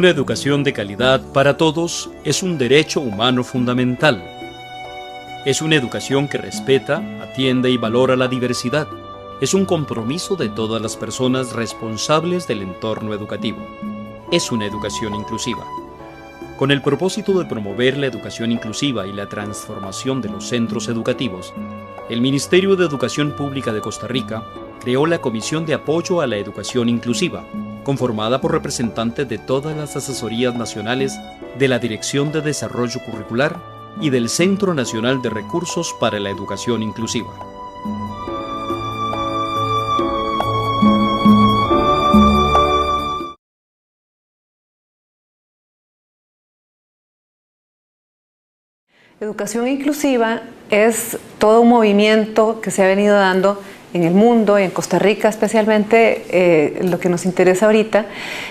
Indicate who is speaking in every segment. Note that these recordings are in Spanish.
Speaker 1: Una educación de calidad para todos es un derecho humano fundamental. Es una educación que respeta, atiende y valora la diversidad. Es un compromiso de todas las personas responsables del entorno educativo. Es una educación inclusiva. Con el propósito de promover la educación inclusiva y la transformación de los centros educativos, el Ministerio de Educación Pública de Costa Rica creó la Comisión de Apoyo a la Educación Inclusiva, conformada por representantes de todas las asesorías nacionales de la Dirección de Desarrollo Curricular y del Centro Nacional de Recursos para la Educación Inclusiva.
Speaker 2: Educación inclusiva es todo un movimiento que se ha venido dando en el mundo y en Costa Rica especialmente, lo que nos interesa ahorita,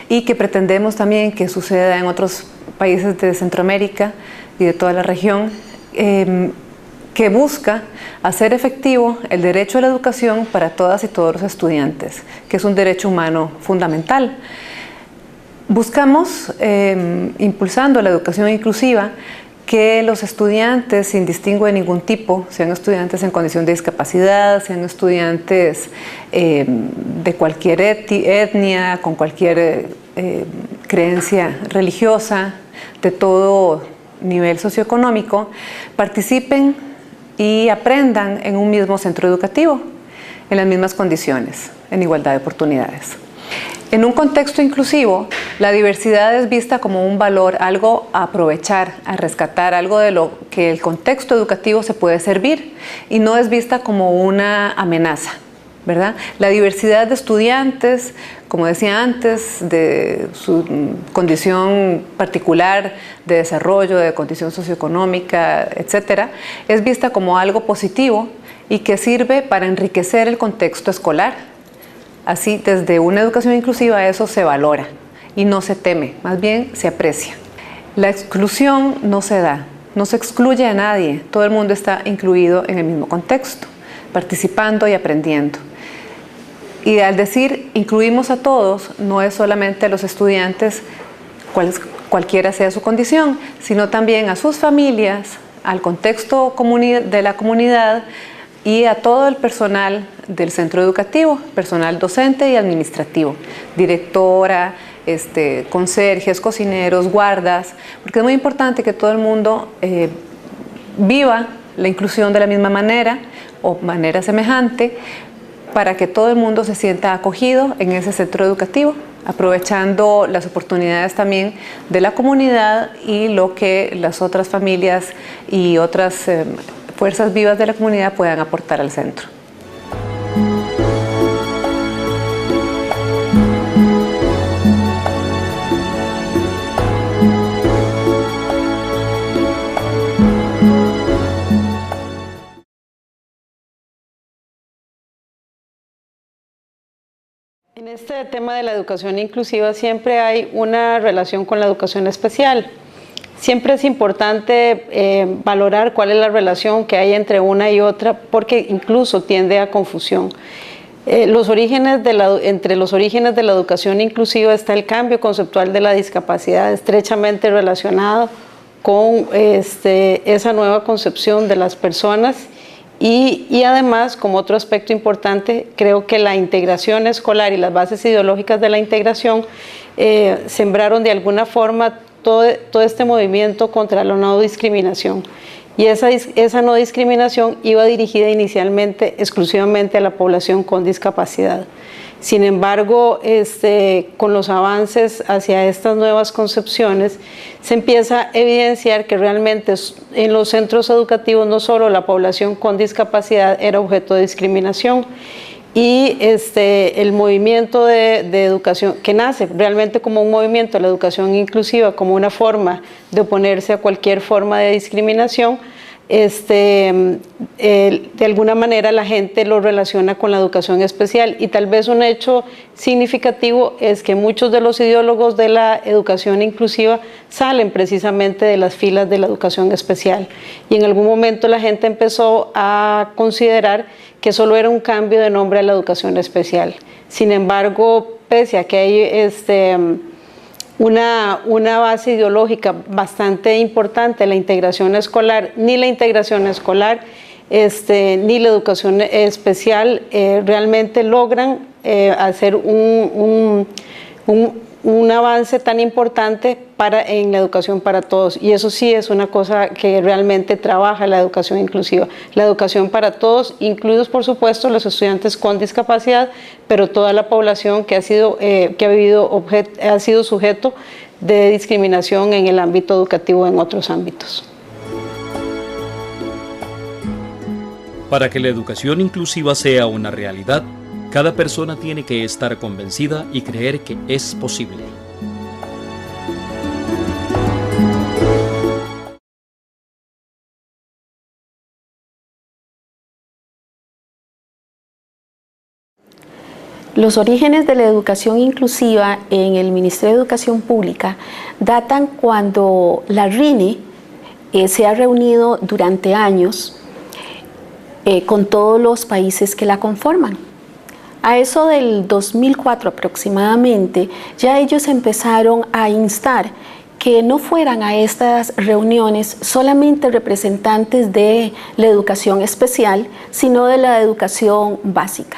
Speaker 2: y que pretendemos también que suceda en otros países de Centroamérica y de toda la región, que busca hacer efectivo el derecho a la educación para todas y todos los estudiantes, que es un derecho humano fundamental. Buscamos, impulsando la educación inclusiva, que los estudiantes, sin distingo de ningún tipo, sean estudiantes en condición de discapacidad, sean estudiantes de cualquier etnia, con cualquier creencia religiosa, de todo nivel socioeconómico, participen y aprendan en un mismo centro educativo, en las mismas condiciones, en igualdad de oportunidades. En un contexto inclusivo, la diversidad es vista como un valor, algo a aprovechar, a rescatar, algo de lo que el contexto educativo se puede servir, y no es vista como una amenaza, ¿verdad? La diversidad de estudiantes, como decía antes, de su condición particular de desarrollo, de condición socioeconómica, etcétera, es vista como algo positivo y que sirve para enriquecer el contexto escolar. Así, desde una educación inclusiva eso se valora y no se teme, más bien se aprecia. La exclusión no se da, no se excluye a nadie, todo el mundo está incluido en el mismo contexto, participando y aprendiendo. Y al decir incluimos a todos, no es solamente a los estudiantes, cualquiera sea su condición, sino también a sus familias, al contexto de la comunidad, y a todo el personal del centro educativo, personal docente y administrativo, directora, conserjes, cocineros, guardas, porque es muy importante que todo el mundo viva la inclusión de la misma manera o manera semejante, para que todo el mundo se sienta acogido en ese centro educativo, aprovechando las oportunidades también de la comunidad y lo que las otras familias y otras fuerzas vivas de la comunidad puedan aportar al centro.
Speaker 3: En este tema de la educación inclusiva siempre hay una relación con la educación especial. Siempre es importante valorar cuál es la relación que hay entre una y otra, porque incluso tiende a confusión. Entre los orígenes de la educación inclusiva está el cambio conceptual de la discapacidad, estrechamente relacionado con esa nueva concepción de las personas. Y además, como otro aspecto importante, creo que la integración escolar y las bases ideológicas de la integración sembraron de alguna forma todo este movimiento contra la no discriminación. Y esa no discriminación iba dirigida inicialmente exclusivamente a la población con discapacidad. Sin embargo, con los avances hacia estas nuevas concepciones, se empieza a evidenciar que realmente en los centros educativos no solo la población con discapacidad era objeto de discriminación, y el movimiento de educación, que nace realmente como un movimiento de la educación inclusiva, como una forma de oponerse a cualquier forma de discriminación, de alguna manera la gente lo relaciona con la educación especial, y tal vez un hecho significativo es que muchos de los ideólogos de la educación inclusiva salen precisamente de las filas de la educación especial, y en algún momento la gente empezó a considerar que solo era un cambio de nombre a la educación especial. Sin embargo, pese a que hay una base ideológica bastante importante, la integración escolar. Ni la integración escolar ni la educación especial realmente logran hacer un avance tan importante en la educación para todos, y eso sí es una cosa que realmente trabaja la educación inclusiva. La educación para todos, incluidos por supuesto los estudiantes con discapacidad, pero toda la población que ha sido sujeto de discriminación en el ámbito educativo, en otros ámbitos.
Speaker 1: Para que la educación inclusiva sea una realidad, cada persona tiene que estar convencida y creer que es posible.
Speaker 4: Los orígenes de la educación inclusiva en el Ministerio de Educación Pública datan cuando la RINE se ha reunido durante años con todos los países que la conforman. A eso del 2004 aproximadamente, ya ellos empezaron a instar que no fueran a estas reuniones solamente representantes de la educación especial, sino de la educación básica.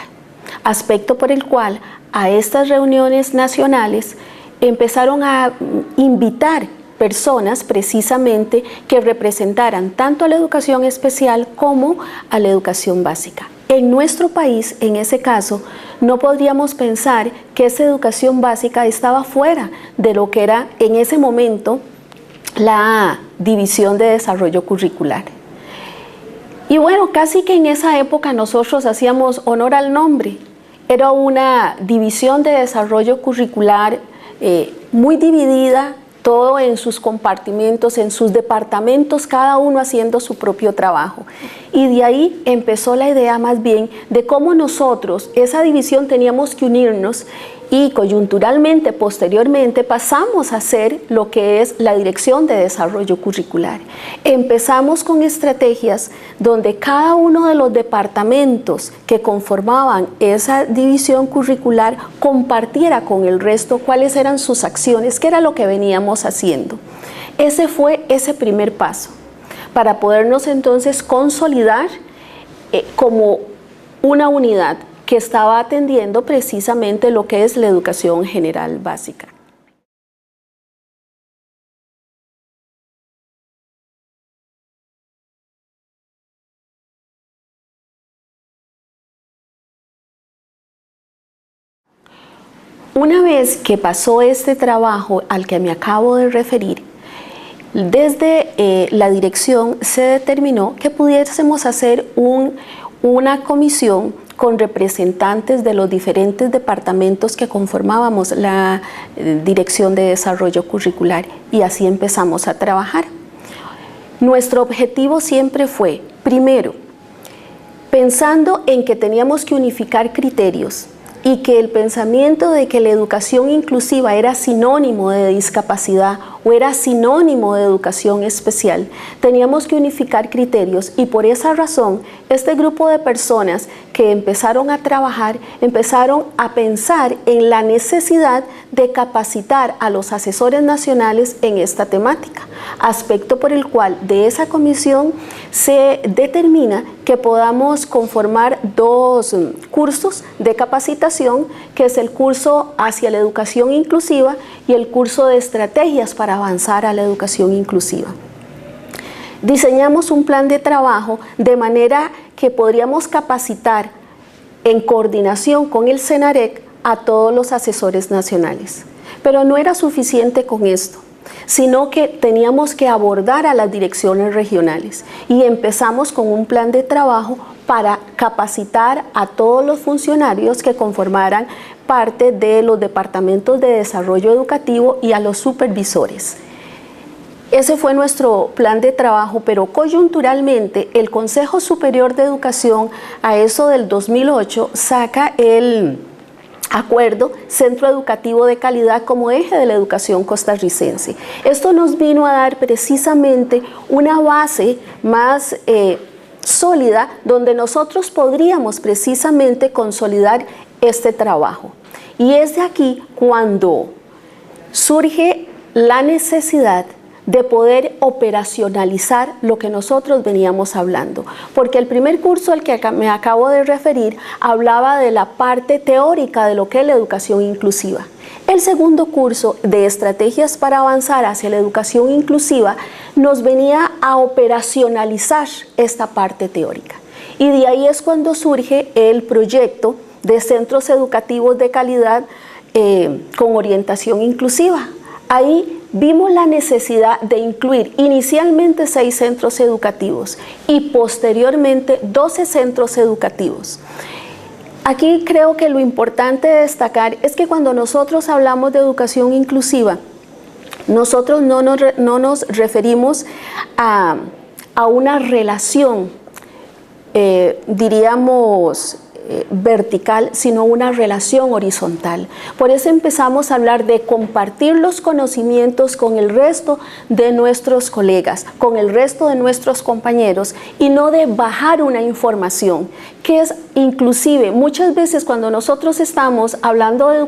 Speaker 4: Aspecto por el cual a estas reuniones nacionales empezaron a invitar personas precisamente que representaran tanto a la educación especial como a la educación básica. En nuestro país, en ese caso, no podríamos pensar que esa educación básica estaba fuera de lo que era en ese momento la División de Desarrollo Curricular. Y bueno, casi que en esa época nosotros hacíamos honor al nombre. Era una división de desarrollo curricular muy dividida, todo en sus compartimentos, en sus departamentos, cada uno haciendo su propio trabajo. Y de ahí empezó la idea más bien de cómo nosotros, esa división, teníamos que unirnos, y coyunturalmente, posteriormente, pasamos a hacer lo que es la Dirección de Desarrollo Curricular. Empezamos con estrategias donde cada uno de los departamentos que conformaban esa división curricular compartiera con el resto cuáles eran sus acciones, qué era lo que veníamos haciendo. Ese fue ese primer paso, para podernos entonces consolidar como una unidad que estaba atendiendo precisamente lo que es la educación general básica. Una vez que pasó este trabajo al que me acabo de referir, desde la dirección se determinó que pudiésemos hacer una comisión con representantes de los diferentes departamentos que conformábamos la Dirección de Desarrollo Curricular, y así empezamos a trabajar. Nuestro objetivo siempre fue, primero, pensando en que teníamos que unificar criterios y que el pensamiento de que la educación inclusiva era sinónimo de discapacidad o era sinónimo de educación especial, teníamos que unificar criterios, y por esa razón este grupo de personas que empezaron a trabajar, empezaron a pensar en la necesidad de capacitar a los asesores nacionales en esta temática, aspecto por el cual de esa comisión se determina que podamos conformar dos cursos de capacitación, que es el curso hacia la educación inclusiva y el curso de estrategias para avanzar a la educación inclusiva. Diseñamos un plan de trabajo de manera que podríamos capacitar en coordinación con el SENAREC a todos los asesores nacionales. Pero no era suficiente con esto, sino que teníamos que abordar a las direcciones regionales, y empezamos con un plan de trabajo para capacitar a todos los funcionarios que conformaran parte de los departamentos de desarrollo educativo y a los supervisores. Ese fue nuestro plan de trabajo, pero coyunturalmente el Consejo Superior de Educación, a eso del 2008, saca el acuerdo Centro Educativo de Calidad como eje de la educación costarricense. Esto nos vino a dar precisamente una base más sólida, donde nosotros podríamos precisamente consolidar este trabajo. Y es de aquí cuando surge la necesidad de poder operacionalizar lo que nosotros veníamos hablando. Porque el primer curso al que me acabo de referir hablaba de la parte teórica de lo que es la educación inclusiva. El segundo curso de estrategias para avanzar hacia la educación inclusiva nos venía a operacionalizar esta parte teórica. Y de ahí es cuando surge el proyecto de centros educativos de calidad con orientación inclusiva. Ahí vimos la necesidad de incluir inicialmente 6 centros educativos y posteriormente 12 centros educativos. Aquí creo que lo importante de destacar es que cuando nosotros hablamos de educación inclusiva, nosotros no nos referimos a una relación, diríamos, vertical, sino una relación horizontal. Por eso empezamos a hablar de compartir los conocimientos con el resto de nuestros colegas, con el resto de nuestros compañeros, y no de bajar una información, que es inclusive muchas veces cuando nosotros estamos hablando de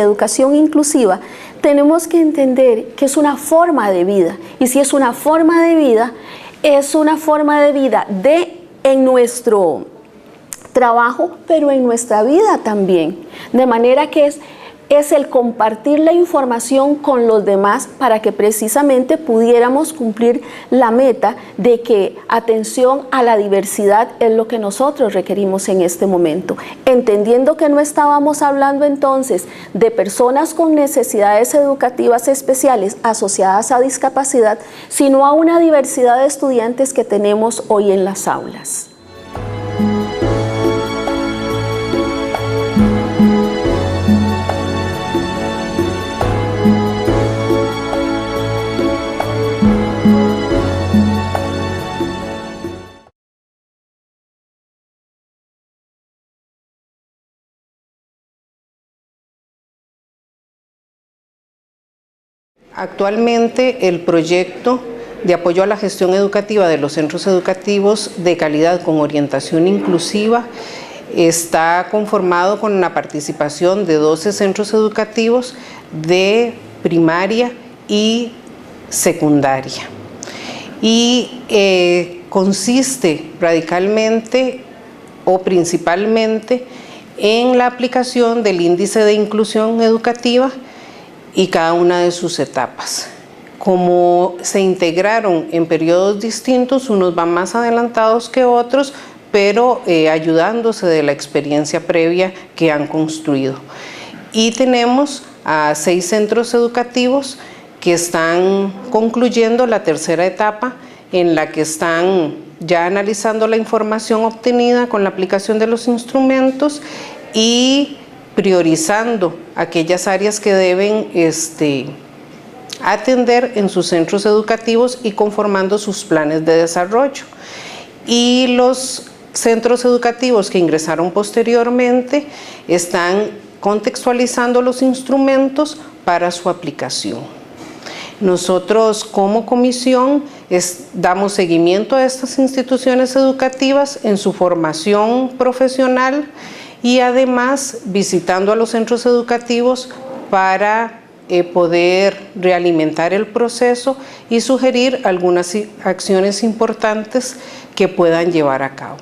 Speaker 4: educación inclusiva, tenemos que entender que es una forma de vida, y si es una forma de vida, es una forma de vida en nuestro trabajo, pero en nuestra vida también. De manera que es el compartir la información con los demás para que precisamente pudiéramos cumplir la meta de que atención a la diversidad es lo que nosotros requerimos en este momento. Entendiendo que no estábamos hablando entonces de personas con necesidades educativas especiales asociadas a discapacidad, sino a una diversidad de estudiantes que tenemos hoy en las aulas.
Speaker 5: Actualmente el proyecto de apoyo a la gestión educativa de los centros educativos de calidad con orientación inclusiva está conformado con la participación de 12 centros educativos de primaria y secundaria. Y consiste radicalmente o principalmente en la aplicación del índice de inclusión educativa y cada una de sus etapas. Como se integraron en periodos distintos, unos van más adelantados que otros, pero ayudándose de la experiencia previa que han construido. Y tenemos a 6 centros educativos que están concluyendo la tercera etapa, en la que están ya analizando la información obtenida con la aplicación de los instrumentos y priorizando aquellas áreas que deben atender en sus centros educativos y conformando sus planes de desarrollo. Y los centros educativos que ingresaron posteriormente están contextualizando los instrumentos para su aplicación. Nosotros como comisión damos seguimiento a estas instituciones educativas en su formación profesional y además visitando a los centros educativos para poder realimentar el proceso y sugerir algunas acciones importantes que puedan llevar a cabo.